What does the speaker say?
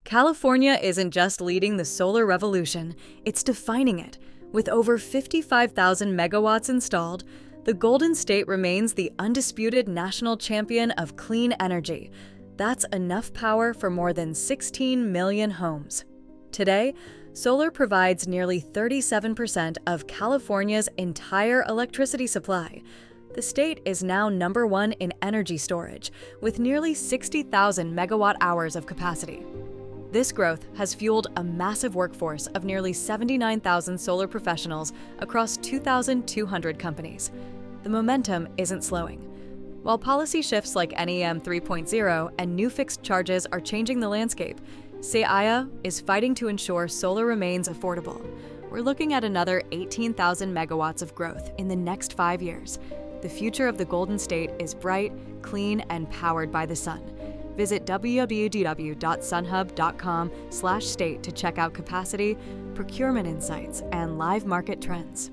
California isn't just leading the solar revolution, it's defining it. With over 55,000 megawatts installed, the Golden State remains the undisputed national champion of clean energy. That's enough power for more than 16 million homes. Today, solar provides nearly 37% of California's entire electricity supply. The state is now #1 in energy storage, with nearly 60,000 megawatt-hours of capacity. This growth has fueled a massive workforce of nearly 79,000 solar professionals across 2,200 companies. The momentum isn't slowing. While policy shifts like NEM 3.0 and new fixed charges are changing the landscape, SEIA is fighting to ensure solar remains affordable. We're looking at another 18,000 megawatts of growth in the next 5 years. The future of the Golden State is bright, clean, and powered by the sun. Visit www.sunhub.com/state to check out capacity, procurement insights, and live market trends.